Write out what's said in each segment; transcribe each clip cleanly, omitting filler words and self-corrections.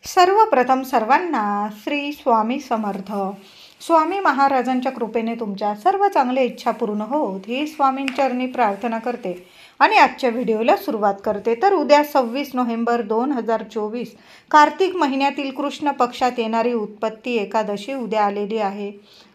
सर्वप्रथम सर्वांना श्री स्वामी समर्थ. स्वामी महाराजांच्या कृपेने तुमच्या सर्व चांगल्या इच्छा पूर्ण होत ही स्वामींचरणी प्रार्थना करते आणि आजच्या व्हिडिओला सुरुवात करते. तर उद्या 26 नोव्हेंबर 2024 कार्तिक महिन्यातील कृष्ण पक्षात येणारी उत्पत्ती एकादशी उद्या आलेली आहे.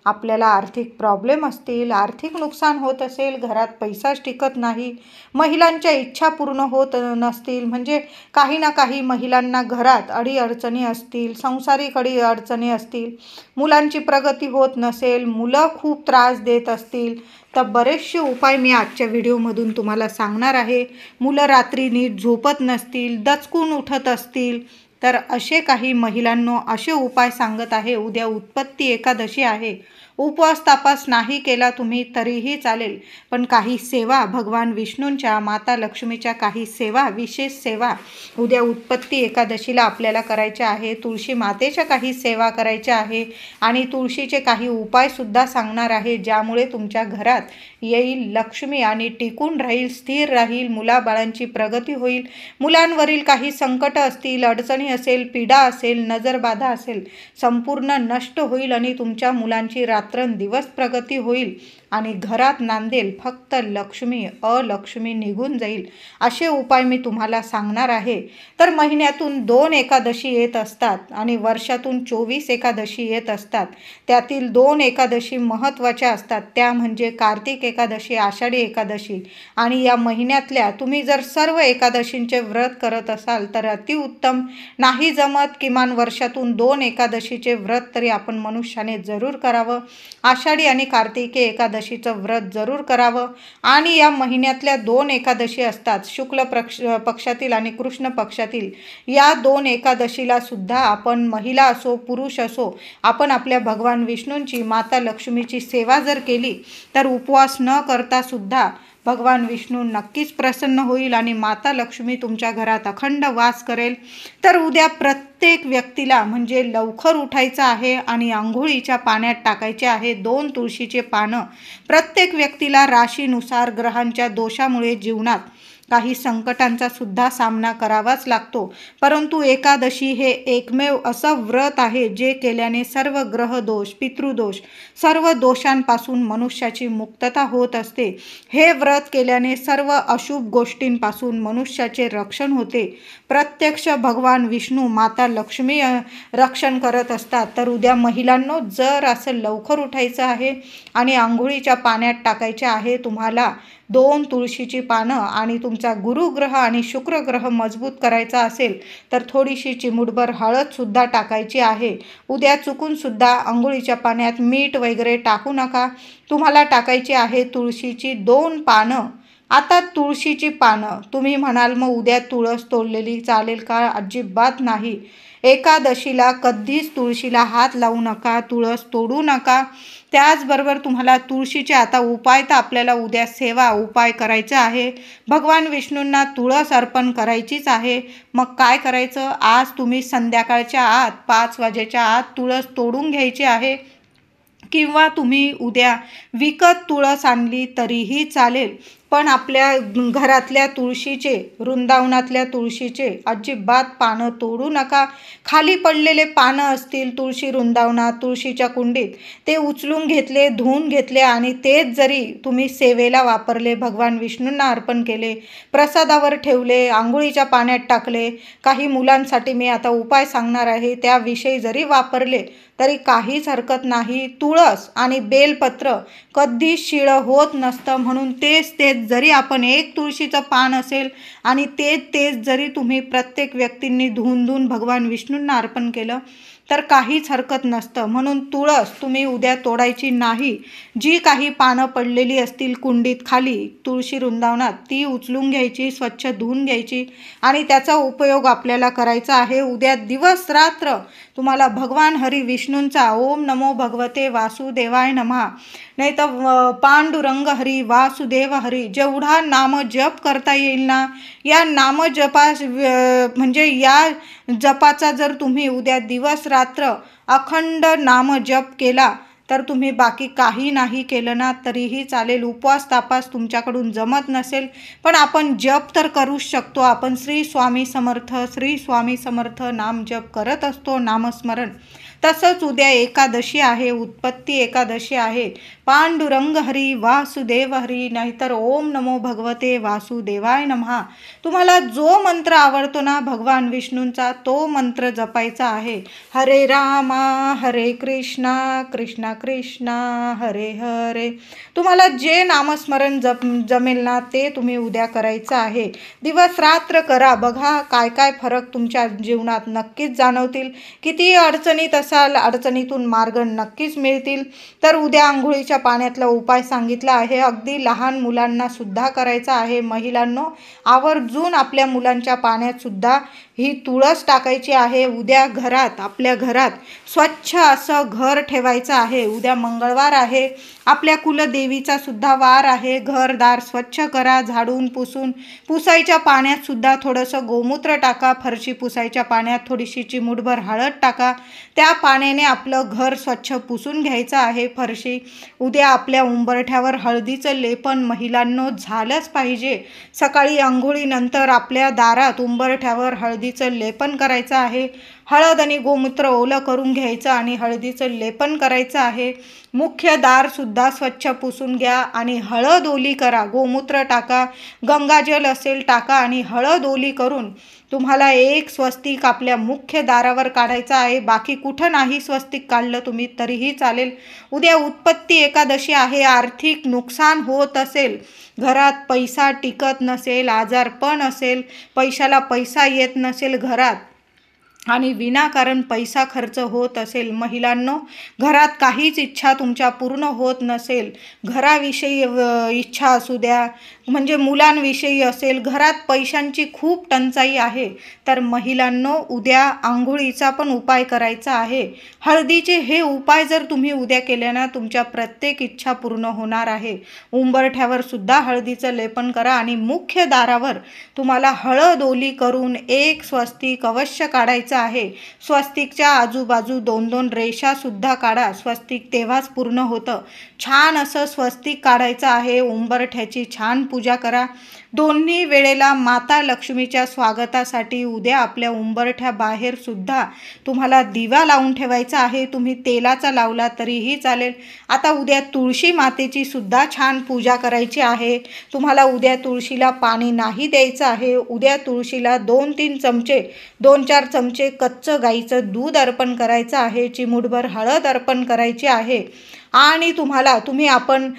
आपल्याला आर्थिक प्रॉब्लेम असतील, आर्थिक नुकसान होत असेल, घरात पैसाच टिकत नाही, महिलांच्या इच्छा पूर्ण होत नसतील, म्हणजे काही ना काही महिलांना घरात अडीअडचणी असतील, संसारिक अडीअडचणी असतील, मुलांची प्रगती होत नसेल, मुलं खूप त्रास देत असतील, तर बरेचसे उपाय मी आजच्या व्हिडिओमधून तुम्हाला सांगणार आहे. मुलं रात्री नीट झोपत नसतील, दचकून उठत असतील, तर असे काही महिलांनो असे उपाय सांगत आहे. उद्या उत्पत्ती एकादशी आहे. उपवास तापास नाही केला तुम्ही तरीही चालेल, पण काही सेवा भगवान विष्णूंच्या, माता लक्ष्मीच्या काही सेवा, विशेष सेवा उद्या उत्पत्ती एकादशीला आपल्याला करायच्या आहे. तुळशी मातेच्या काही सेवा करायच्या आहे आणि तुळशीचे काही उपायसुद्धा सांगणार आहे, ज्यामुळे तुमच्या घरात येईल लक्ष्मी आणि टिकून राहील, स्थिर राहील, मुलाबाळांची प्रगती होईल, मुलांवरील काही संकट असतील, अडचणी असेल, पीडा असेल, नजरबाधा असेल, संपूर्ण नष्ट होईल आणि तुमच्या मुलांची रात्रंदिवस प्रगती होईल आणि घरात नांदेल फक्त लक्ष्मी, अलक्ष्मी निघून जाईल. असे उपाय मी तुम्हाला सांगणार आहे. तर महिन्यातून 2 एकादशी येत असतात आणि वर्षातून 24 एकादशी येत असतात. त्यातील 2 एकादशी महत्त्वाच्या असतात, त्या म्हणजे कार्तिक एकादशी, आषाढी एकादशी. आणि या महिन्यातल्या तुम्ही जर सर्व एकादशींचे व्रत करत असाल तर अतिउत्तम. नाही जमत किमान वर्षातून 2 एकादशीचे व्रत तरी आपण मनुष्याने जरूर करावं. आषाढी आणि कार्तिकी एकादशीचं व्रत जरूर करावं. आणि या महिन्यातल्या 2 एकादशी असतात, शुक्ल पक्षातील आणि कृष्ण पक्षातील. या 2 एकादशीला सुद्धा आपण महिला असो पुरुष असो, आपण आपल्या भगवान विष्णूंची, माता लक्ष्मीची सेवा जर केली तर उपवास न करता सुद्धा भगवान विष्णू नक्कीच प्रसन्न होईल आणि माता लक्ष्मी तुमच्या घरात अखंड वास करेल. तर उद्या प्रत्येक व्यक्तीला म्हणजे लवकर उठायचं आहे आणि आंघोळीच्या पाण्यात टाकायचे आहे 2 तुळशीचे पानं. प्रत्येक व्यक्तीला राशीनुसार ग्रहांच्या दोषामुळे जीवनात काही संकटांचा सुद्धा सामना करावाच लागतो, परंतु एकादशी हे एकमेव असं व्रत आहे जे केल्याने सर्व ग्रहदोष, पितृदोष, सर्व दोषांपासून मनुष्याची मुक्तता होत असते. हे व्रत केल्याने सर्व अशुभ गोष्टींपासून मनुष्याचे रक्षण होते. प्रत्यक्ष भगवान विष्णू, माता लक्ष्मी रक्षण करत असतात. तर उद्या महिलांनो जर असं लवकर उठायचं आहे आणि आंघोळीच्या पाण्यात टाकायचे आहे तुम्हाला 2 तुळशीची पानं आणि तुमचा गुरुग्रह आणि शुक्रग्रह मजबूत करायचा असेल तर थोडीशी चिमूटभर हळदसुद्धा टाकायची आहे. उद्या चुकूनसुद्धा आंघोळीच्या पाण्यात मीठ वगैरे टाकू नका. तुम्हाला टाकायची आहे तुळशीची 2 पानं. आता तुळशीची पानं तुम्ही म्हणाल मग उद्या तुळस तोडलेली चालेल का? अजिबात नाही. एकादशीला कधीच तुळशीला हात लावू नका, तुळस तोडू नका. त्याचबरोबर तुम्हाला तुळशीचे आता उपाय तर आपल्याला उद्या सेवा उपाय करायचा आहे. भगवान विष्णूंना तुळस अर्पण करायचीच आहे. मग काय करायचं? आज तुम्ही संध्याकाळच्या आत 5 वाजेच्या आत तुळस तोडून घ्यायची आहे किंवा तुम्ही उद्या विकत तुळस आणली तरीही चालेल, पण आपल्या घरातल्या तुळशीचे, वृंदावनातल्या तुळशीचे अजिबात पानं तोडू नका. खाली पडलेले पानं असतील तुळशी वृंदावनात, तुळशीच्या कुंडीत, ते उचलून घेतले, धुवून घेतले आणि तेच जरी तुम्ही सेवेला वापरले, भगवान विष्णूंना अर्पण केले, प्रसादावर ठेवले, आंघोळीच्या पाण्यात टाकले, काही मुलांसाठी मी आता उपाय सांगणार आहे त्याविषयी जरी वापरले तरी काहीच हरकत नाही. तुळस आणि बेलपत्र कधीच शिळं होत नसतं, म्हणून तेच जरी आपण 1 तुळशीचं पान असेल आणि तेच जरी तुम्ही प्रत्येक व्यक्तींनी धुवून भगवान विष्णूंना अर्पण केलं तर काहीच हरकत नसतं. म्हणून तुळस तुम्ही उद्या तोडायची नाही. जी काही पानं पडलेली असतील कुंडीत खाली तुळशी वृंदावनात ती उचलून घ्यायची, स्वच्छ धुवून घ्यायची आणि त्याचा उपयोग आपल्याला करायचा आहे. उद्या दिवस रात्र तुम्हाला भगवान हरी विष्णूंचा ओम नमो भगवते वासुदेवाय नमः, नाही तर पांडुरंग हरी, वासुदेव हरी, जेवढा नाम जप करता येईल ना, या नाम म्हणजे या जपाचा जर तुम्ही उद्या दिवस रात्र अखंड नाम जप केला तर तुम्ही बाकी काही नाही केलं ना तरीही चालेल. उपवास तापास तुमच्याकडून जमत नसेल पण आपण जप तर करूच शकतो. आपण श्री स्वामी समर्थ श्री स्वामी समर्थ नाम जप करत असतो, नामस्मरण. तसंच उद्या एकादशी आहे, उत्पत्ती एकादशी आहे. पांडुरंग हरी वासुदेव हरी, नाहीतर ओम नमो भगवते वासुदेवाय नमः. तुम्हाला जो मंत्र आवडतो ना भगवान विष्णूंचा तो मंत्र जपायचा आहे. हरे रामा हरे कृष्णा कृष्णा कृष्णा हरे हरे. तुम्हाला जे नामस्मरण जमेल ना ते तुम्ही उद्या करायचं आहे. दिवस रात्र करा, बघा काय काय फरक तुमच्या जीवनात नक्कीच जाणवतील. किती अडचणीत असाल, अडचणीतून मार्ग नक्कीच मिळतील. तर उद्या आंघोळीच्या पाण्यातला उपाय सांगितला आहे, अगदी लहान मुलांना सुद्धा करायचा आहे. महिलांनो, आवर्जून आपल्या मुलांच्या पाण्यात सुद्धा ही तुळस टाकायची आहे. उद्या घरात, आपल्या घरात स्वच्छ असं घर ठेवायचं आहे. उद्या मंगळवार आहे, आपल्या कुलदेवीचा सुद्धा वार आहे. घरदार स्वच्छ करा, झाडून पुसायच्या पाण्यात सुद्धा थोडंसं गोमूत्र टाका. फरशी पुसायच्या पाण्यात थोडीशी चिमूटभर हळद टाका. त्या पाण्याने आपलं घर स्वच्छ पुसून घ्यायचं आहे. फरशी उद्या आपल्या उंबरठ्यावर हळदीचं लेपन महिलांनो झालंच पाहिजे. सकाळी अंघोळीनंतर आपल्या दारात उंबरठ्यावर हळदीचं लेपन करायचं आहे. हळद आणि गोमूत्र ओलं करून घ्यायचं आणि हळदीचं लेपन करायचं आहे. मुख्य दारसुद्धा स्वच्छ पुसून घ्या आणि हळद ओली करा. गोमूत्र टाका, गंगाजल असेल टाका आणि हळद ओली करून तुम्हाला एक स्वस्तिक आपल्या मुख्य दारावर काढायचं आहे. बाकी कुठं नाही स्वस्तिक काढलं तुम्ही तरीही चालेल. उद्या उत्पत्ती एकादशी आहे. आर्थिक नुकसान होत असेल, घरात पैसा टिकत नसेल, आजारपण असेल, पैशाला पैसा येत नसेल घरात आणि विनाकारण पैसा खर्च होत असेल, महिलांनो घरात काहीच इच्छा तुमच्या पूर्ण होत नसेल, घराविषयी इच्छा असू द्या, म्हणजे मुलांविषयी असेल, घरात पैशांची खूप टंचाई आहे, तर महिलांनो उद्या आंघोळीचा पण उपाय करायचा आहे. हळदीचे हे उपाय जर तुम्ही उद्या केले ना तुमच्या प्रत्येक इच्छा पूर्ण होणार आहे. उंबरठ्यावर सुद्धा हळदीचं लेपन करा आणि मुख्य दारावर तुम्हाला हळद ओली करून एक स्वस्तिक अवश्य काढायचं आहे. स्वस्तिकच्या आजूबाजू 2-2 रेषा सुद्धा काढा. स्वस्तिक तेव्हाच पूर्ण होतं. छान असं स्वस्तिक काढायचं आहे. उंबरठ्याची छान पूजा करा. दोन्ही वेळेला माता लक्ष्मीच्या स्वागतासाठी उद्या आपल्या उंबरठ्या बाहेर सुद्धा तुम्हाला दिवा लावून ठेवायचा आहे. तुम्ही तेलाचा लावला तरीही चालेल. आता उद्या तुळशी मातेची सुद्धा छान पूजा करायची आहे. तुम्हाला उद्या तुळशीला पाणी नाही द्यायचं आहे. उद्या तुळशीला 2-3 चमचे 2-4 चमचे कच्चं गाईचं दूध अर्पण करायचं आहे. चिमूटभर हळद अर्पण करायची आहे. आणि आपण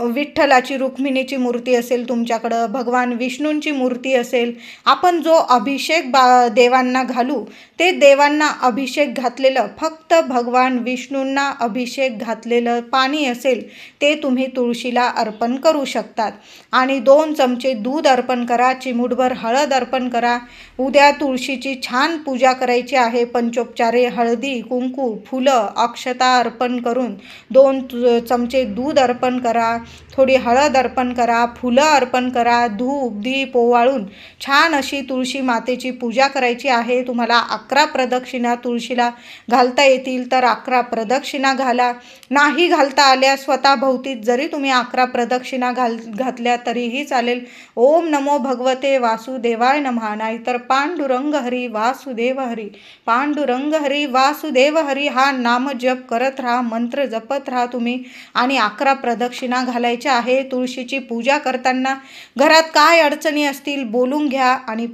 विठ्ठलाची रुक्मिणीची मूर्ती असेल तुमच्याकडं, भगवान विष्णूंची मूर्ती असेल, आपण जो अभिषेक देवांना घालू ते देवांना अभिषेक घातलेलं, फक्त भगवान विष्णूंना अभिषेक घातलेलं पाणी असेल ते तुम्ही तुळशीला अर्पण करू शकतात. आणि 2 चमचे दूध अर्पण करा, चिमूटभर हळद अर्पण करा. उद्या तुळशीची छान पूजा करायची आहे. पंचोपचारे हळदी, कुंकू, फुलं, अक्षता अर्पण करून 2 चमचे दूध अर्पण करा, थोडी हळद अर्पण करा, फुलं अर्पण करा, धूप दीप ओवाळून छान अशी तुळशी मातेची पूजा करायची आहे. तुम्हाला 11 प्रदक्षिणा तुळशीला घालता येतील तर 11 प्रदक्षिणा घाला. नाही घालता आल्या स्वतःभोवतीत जरी तुम्ही 11 प्रदक्षिणा घातल्या तरीही चालेल. ओम नमो भगवते वासुदेवाय नमः, नाहीतर पांडुरंग हरी वासुदेव हरी, पांडुरंग हरी वासुदेव हरी हा नाम जप करत राहा, मंत्र जपत राहा तुम्ही आणि 11 प्रदक्षिणा घालायच्या आहे. तुळशीची पूजा करताना घरात काय अडचणी असतील बोलून घ्या आणि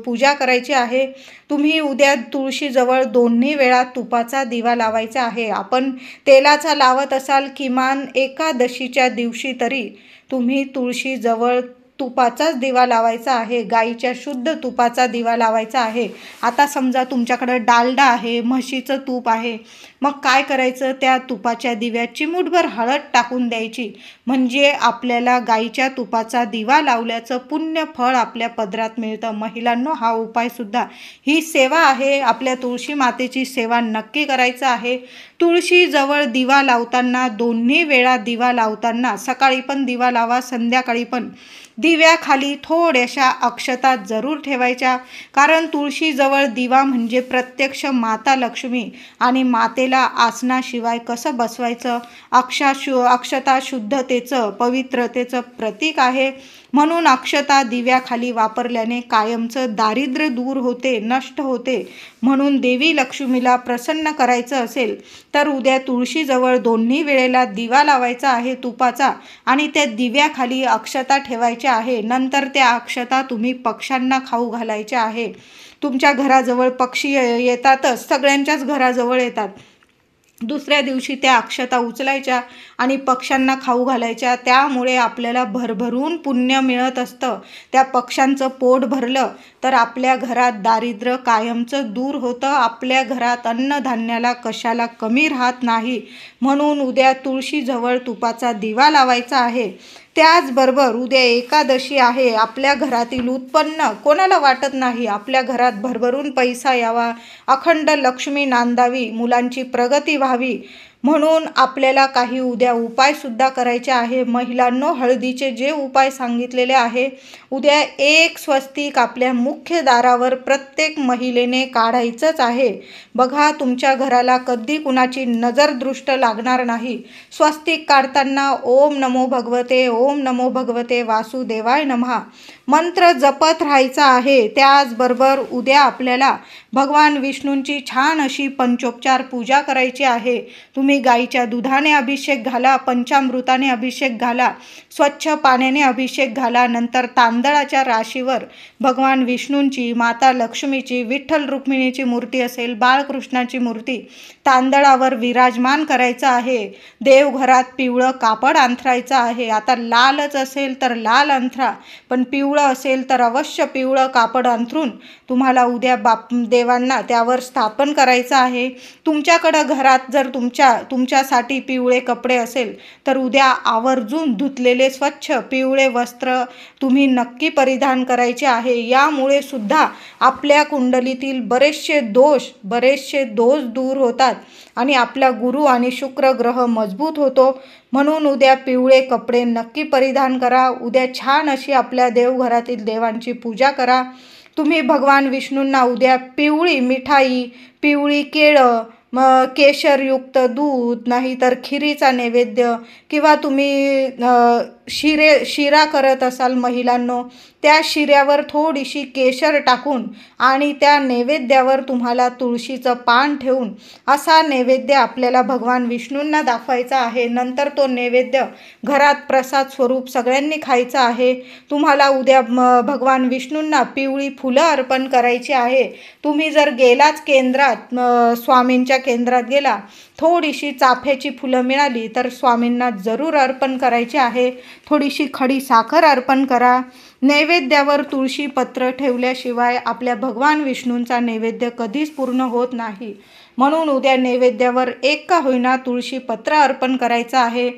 पूजा करायची आहे. तुम्ही उद्या तुळशीजवळ 2 वेळा तुपाचा दिवा लावायचा आहे. आपण तेलाचा लावत असाल किमान एकादशीच्या दिवशी तरी तुम्ही तुळशीजवळ तुपाचाच दिवा लावायचा आहे. गाईच्या शुद्ध तुपाचा दिवा लावायचा आहे. आता समजा तुमच्याकडं डालडा आहे, म्हशीचं तूप आहे, मग काय करायचं, त्या तुपाच्या दिव्यात चिमूटभर हळद टाकून द्यायची. म्हणजे आपल्याला गाईच्या तुपाचा दिवा लावल्याचं पुण्य फळ आपल्या पदरात मिळतं. महिलांनो हा उपायसुद्धा, ही सेवा आहे, आपल्या तुळशी मातेची सेवा नक्की करायचं आहे. तुळशीजवळ दिवा लावताना 2 वेळा दिवा लावताना, सकाळी पण दिवा लावा, संध्याकाळी पण दिव्याखाली थोड्याशा अक्षता जरूर ठेवायच्या, कारण तुळशीजवळ दिवा म्हणजे प्रत्यक्ष माता लक्ष्मी आणि मातेला आसनाशिवाय कसं बसवायचं. अक्षता शुद्धतेचं, पवित्रतेचं प्रतीक आहे. म्हणून अक्षता दिव्याखाली वापरल्याने कायमचं दारिद्र्य दूर होते, नष्ट होते. म्हणून देवी लक्ष्मीला प्रसन्न करायचं असेल तर उद्या तुळशीजवळ दोन्ही वेळेला दिवा लावायचा आहे तुपाचा, आणि त्या दिव्याखाली अक्षता ठेवायच्या आहे. नंतर त्या अक्षता तुम्ही पक्ष्यांना खाऊ घालायच्या आहे. तुमच्या घराजवळ पक्षी येतातच, सगळ्यांच्याच घराजवळ येतात. दुसऱ्या दिवशी त्या अक्षता उचलायच्या आणि पक्ष्यांना खाऊ घालायच्या. त्यामुळे आपल्याला भरभरून पुण्य मिळत असतं. त्या पक्ष्यांचं पोट भरलं तर आपल्या घरात दारिद्र्य कायमचं दूर होतं. आपल्या घरात अन्नधान्याला कशाला कमी राहत नाही. म्हणून उद्या तुळशीजवळ तुपाचा दिवा लावायचा आहे. त्याचबरोबर उद्या एकादशी आहे. आपल्या घरातील उत्पन्न कोणाला वाटत नाही. आपल्या घरात भरभरून पैसा यावा, अखंड लक्ष्मी नांदावी, मुलांची प्रगती व्हावी, म्हणून आपल्याला काही उद्या उपायसुद्धा करायचे आहे. महिलांनो, हळदीचे जे उपाय सांगितलेले आहे, उद्या एक स्वस्तिक आपल्या मुख्य दारावर प्रत्येक महिलेने काढायचंच आहे. बघा, तुमच्या घराला कधी कुणाची नजरदृष्ट लागणार नाही. स्वस्तिक काढताना ओम नमो भगवते, ओम नमो भगवते वासुदेवाय नमः मंत्र जपत राहायचा आहे. त्याचबरोबर उद्या आपल्याला भगवान विष्णूंची छान अशी पंचोपचार पूजा करायची आहे. तुम्ही गाईच्या दुधाने अभिषेक घाला, पंचामृताने अभिषेक घाला, स्वच्छ पाण्याने अभिषेक घाला. नंतर तांदळाच्या राशीवर भगवान विष्णूंची, माता लक्ष्मीची, विठ्ठल रुक्मिणीची मूर्ती असेल, बाळकृष्णाची मूर्ती तांदळावर विराजमान करायचं आहे. देवघरात पिवळं कापड अंथरायचं आहे. आता लालच असेल तर लाल अंथरा, पण पिवळं असेल तर अवश्य पिवळं कापड अंथरून तुम्हाला उद्या देवांना त्यावर स्थापन करायचं आहे. तुमच्याकडं घरात जर तुमच्यासाठी पिवळे कपडे असेल तर उद्या आवर्जून धुतलेले स्वच्छ पिवळे वस्त्र तुम्ही नक्की परिधान करायचे आहे. यामुळे सुद्धा आपल्या कुंडलीतील बरेचसे दोष दूर होतात आणि आपला गुरु आणि शुक्र ग्रह मजबूत होतो. म्हणून उद्या पिवळे कपडे नक्की परिधान करा. उद्या छान अशी आपल्या देवघरातील देवांची पूजा करा. तुम्ही भगवान विष्णूंना उद्या पिवळी मिठाई, पिवळी केळं, केशरयुक्त दूध, नाहीतर खिरीचा नैवेद्य, किंवा तुम्ही शिरा करत असाल महिलांनो, त्या शिऱ्यावर थोडीशी केशर टाकून आणि त्या नैवेद्यावर तुम्हाला तुळशीचं पान ठेवून असा नैवेद्य आपल्याला भगवान विष्णूंना दाखवायचा आहे. नंतर तो नैवेद्य घरात प्रसाद स्वरूप सगळ्यांनी खायचा आहे. तुम्हाला उद्या भगवान विष्णूंना पिवळी फुलं अर्पण करायची आहे. तुम्ही जर गेलाच केंद्रात, स्वामींच्या केंद्रात गेला, थोडीशी चाफ्याची फुलं मिळाली तर स्वामींना जरूर अर्पण करायची आहे. थोडीशी खडी साखर अर्पण करा. नैवेद्यावर तुळशी पत्र ठेवल्याशिवाय आपल्या भगवान विष्णूंचा नैवेद्य कधीच पूर्ण होत नाही. म्हणून उद्या नैवेद्यावर एक का होईना तुळशी पत्र अर्पण करायचं आहे.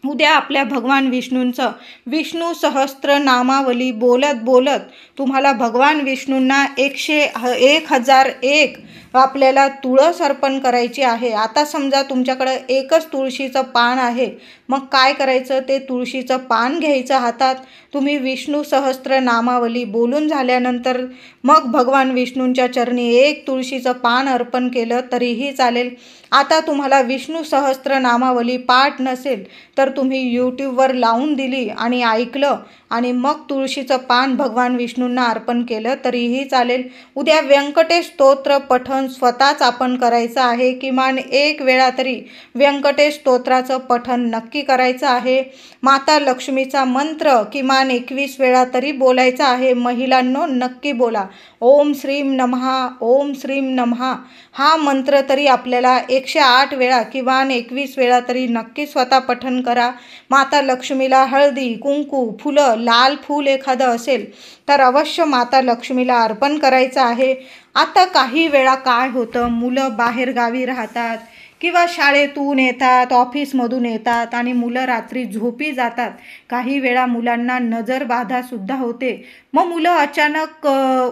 उद्या आपल्या भगवान विष्णूंचं विष्णू सहस्त्र नामावली बोलत तुम्हाला भगवान विष्णूंना 1001 आपल्याला तुळस अर्पण करायची आहे. आता समजा तुमच्याकडं एकच तुळशीचं पान आहे, मग काय करायचं, ते तुळशीचं पान घ्यायचं हातात. तुम्ही विष्णू सहस्त्र नामावली बोलून झाल्यानंतर मग भगवान विष्णूंच्या चरणी एक तुळशीचं पान अर्पण केलं तरीही चालेल. आता तुम्हाला विष्णू सहस्त्र नामावली पाठ नसेल तर तुम्ही यूट्यूबवर लावून दिली आणि ऐकलं आणि मग तुळशीचं पान भगवान विष्णूंना अर्पण केलं तरीही चालेल. उद्या व्यंकटेश स्तोत्र पठण स्वतःच आपण करायचं आहे. किमान 1 वेळा तरी व्यंकटेश स्तोत्राचं पठण नक्की करायचं आहे. माता लक्ष्मीचा मंत्र किमान 21 वेळा तरी बोलायचा आहे. महिलांनो, नक्की बोला. ओम श्रीम नमः, ओम श्रीम नमः हा मंत्र तरी आपल्याला 108 वेळा किमान 21 वेळा तरी नक्की स्वतः पठण करा. माता लक्ष्मीला हळदी, कुंकू, फुलं, लाल फूल एखादं असेल तर अवश्य माता लक्ष्मीला अर्पण करायचं आहे. आता काही वेळा काय होतं, मुलं बाहेरगावी राहतात किंवा शाळेतून येतात, ऑफिसमधून येतात आणि मुलं रात्री झोपी जातात. काही वेळा मुलांना नजरबाधासुद्धा होते. मग मुलं अचानक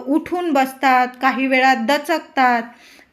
उठून बसतात, काही वेळा दचकतात.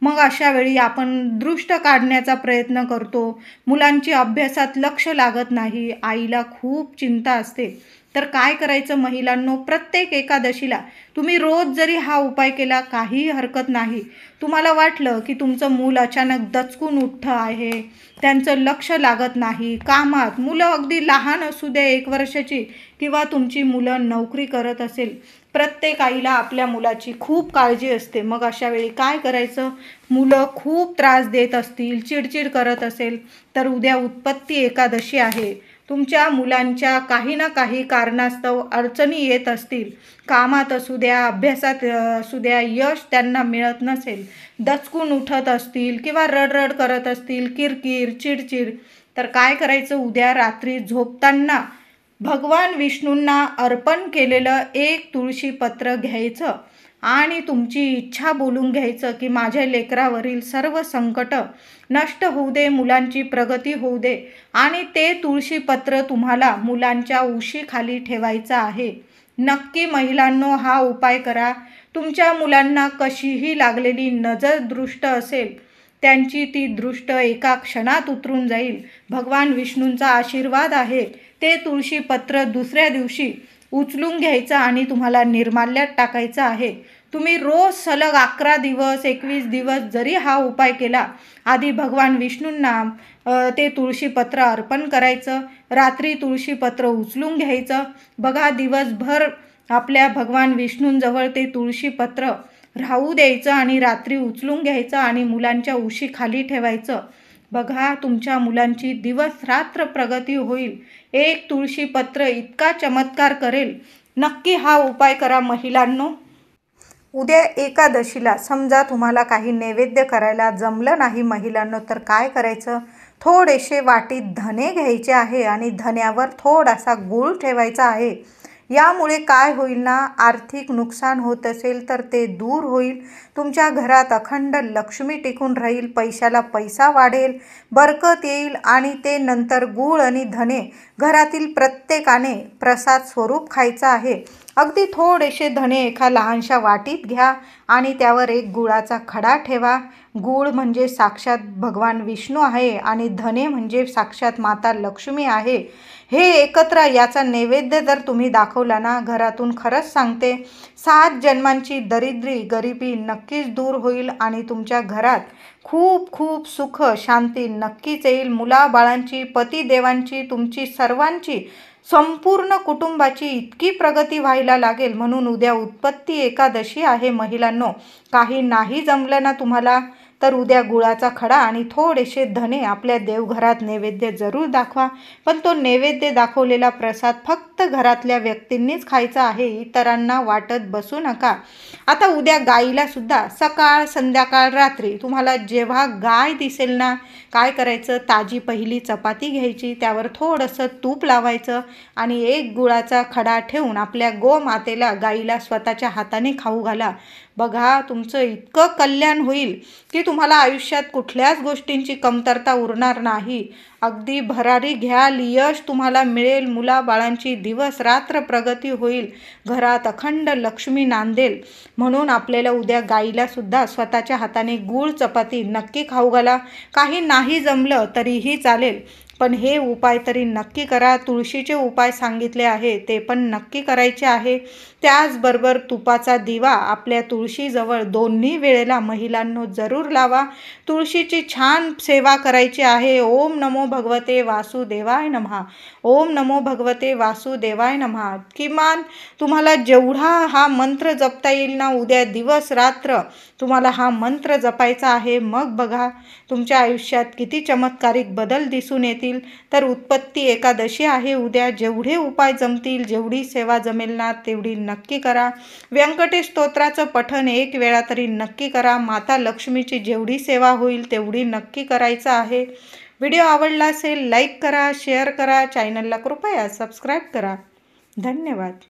मग अशा वेळी आपण दृष्ट काढण्याचा प्रयत्न करतो. मुलांची अभ्यासात लक्ष लागत नाही. आईला खूप चिंता असते. तर काय करायचं महिलांनो, प्रत्येक एकादशीला तुम्ही रोज जरी हा उपाय केला काहीही हरकत नाही. तुम्हाला वाटलं की तुमचं मूल अचानक दचकून उठतं आहे, त्यांचं लक्ष लागत नाही कामात, मुलं अगदी लहान असू द्या 1 वर्षाची किंवा तुमची मुलं नोकरी करत असेल, प्रत्येक आईला आपल्या मुलाची खूप काळजी असते. मग अशा वेळी काय करायचं, मुलं खूप त्रास देत असतील, चिडचिड करत असेल, तर उद्या उत्पत्ती एकादशी आहे. तुमच्या मुलांच्या काही ना काही कारणास्तव अडचणी येत असतील, कामात असू द्या, अभ्यासात असू द्या, यश त्यांना मिळत नसेल, दचकून उठत असतील किंवा रडरड करत असतील, किरकिर, चिडचिड, तर काय करायचं, उद्या रात्री झोपताना भगवान विष्णूंना अर्पण केलेलं 1 तुळशीपत्र घ्यायचं आणि तुमची इच्छा बोलून घ्यायचं की माझ्या लेकरावरील सर्व संकट नष्ट होऊ दे, मुलांची प्रगती होऊ दे. आणि ते तुळशीपत्र तुम्हाला मुलांच्या उशीखाली ठेवायचं आहे. नक्की महिलांनो हा उपाय करा. तुमच्या मुलांना कशीही लागलेली नजर दृष्ट असेल, त्यांची ती दृष्ट एका क्षणात उतरून जाईल. भगवान विष्णूंचा आशीर्वाद आहे. ते तुळशीपत्र दुसऱ्या दिवशी उचलून घ्यायचं आणि तुम्हाला निर्माल्यात टाकायचं आहे. तुम्ही रोज सलग 11 दिवस 21 दिवस जरी हा उपाय केला, आधी भगवान विष्णूंना ते तुळशीपत्र अर्पण करायचं, रात्री तुळशीपत्र उचलून घ्यायचं. बघा दिवसभर आपल्या भगवान विष्णूंजवळ ते तुळशीपत्र राहू द्यायचं आणि रात्री उचलून घ्यायचं आणि मुलांच्या उशीखाली ठेवायचं. बघा तुमच्या मुलांची दिवस रात्र प्रगती होईल. 1 तुळशीपत्र इतका चमत्कार करेल. नक्की हा उपाय करा महिलांनो. उद्या एकादशीला समजा तुम्हाला काही नैवेद्य करायला जमलं नाही महिलांनो, तर काय करायचं, थोडेसे वाटीत धने घ्यायचे आहे आणि धन्यावर थोडासा गूळ ठेवायचा आहे. यामुळे काय होईल ना, आर्थिक नुकसान होत असेल तर ते दूर होईल. तुमच्या घरात अखंड लक्ष्मी टिकून राहील, पैशाला पैसा वाढेल, बरकत येईल. आणि ते नंतर गूळ आणि धने घरातील प्रत्येकाने प्रसाद स्वरूप खायचा आहे. अगदी थोडेसे धने एका लहानशा वाटीत घ्या आणि त्यावर 1 गुळाचा खडा ठेवा. गूळ म्हणजे साक्षात भगवान विष्णू आहे आणि धने म्हणजे साक्षात माता लक्ष्मी आहे. हे एकत्र याचा नैवेद्य जर तुम्ही दाखवला ना, घरातून खरंच सांगते 7 जन्मांची दरिद्री गरिबी नक्कीच दूर होईल आणि तुमच्या घरात खूप खूप सुख शांती नक्कीच येईल. मुलाबाळांची, पतिदेवांची, तुमची सर्वांची, संपूर्ण कुटुंबाची इतकी प्रगती व्हायला लागेल. म्हणून उद्या उत्पत्ती एकादशी आहे महिलांनो. काही नाही जमलं ना तुम्हाला, तर उद्या गुळाचा खडा आणि थोडेसे धने आपल्या देवघरात नैवेद्य जरूर दाखवा. पण तो नैवेद्य दाखवलेला प्रसाद फक्त घरातल्या व्यक्तींनीच खायचा आहे, इतरांना वाटत बसू नका. आता उद्या गाईला सुद्धा सकाळ संध्याकाळ रात्री तुम्हाला जेव्हा गाय दिसेल ना, काय करायचं, ताजी पहिली चपाती घ्यायची, त्यावर थोडंसं तूप लावायचं आणि 1 गुळाचा खडा ठेवून आपल्या गोमातेला, गाईला स्वतःच्या हाताने खाऊ घाला. बघा तुमचं इतकं कल्याण होईल की तुम्हाला आयुष्यात कुठल्याच गोष्टींची कमतरता उरणार नाही. अगदी भरारी घ्याल, यश तुम्हाला मिळेल, मुलाबाळांची दिवस रात्र प्रगती होईल, घरात अखंड लक्ष्मी नांदेल. म्हणून आपल्याला उद्या गाईला सुद्धा स्वतःच्या हाताने गूळ चपाती नक्की खाऊ घाला. काही नाही जमलं तरीही चालेल, पण हे उपाय तरी नक्की करा. तुळशीचे उपाय सांगितले आहे ते पण नक्की करायचे आहे. त्याचबरोबर तुपाचा दिवा आपल्या तुळशीजवळ दोन्ही वेळेला महिलांनो जरूर लावा. तुळशीची छान सेवा करायची आहे. ओम नमो भगवते वासुदेवाय नमः, ओम नमो भगवते वासुदेवाय नमः. किमान तुम्हाला जेवढा हा मंत्र जपता येईल ना, उद्या दिवस रात्र तुम्हाला हा मंत्र जपायचा आहे. मग बघा तुमच्या आयुष्यात किती चमत्कारिक बदल दिसून येतील. तर उत्पत्ती एकादशी आहे उद्या. जेवढे उपाय जमतील, जेवढी सेवा जमेल ना तेवढी नक्की करा. व्यंकटेश स्तोत्राचं पठण 1 वेळा तरी नक्की करा. माता लक्ष्मीची जेवढी सेवा होईल तेवढी नक्की करायचं आहे. व्हिडिओ आवडला असेल लाईक करा, शेअर करा, चॅनलला कृपया सबस्क्राईब करा. धन्यवाद.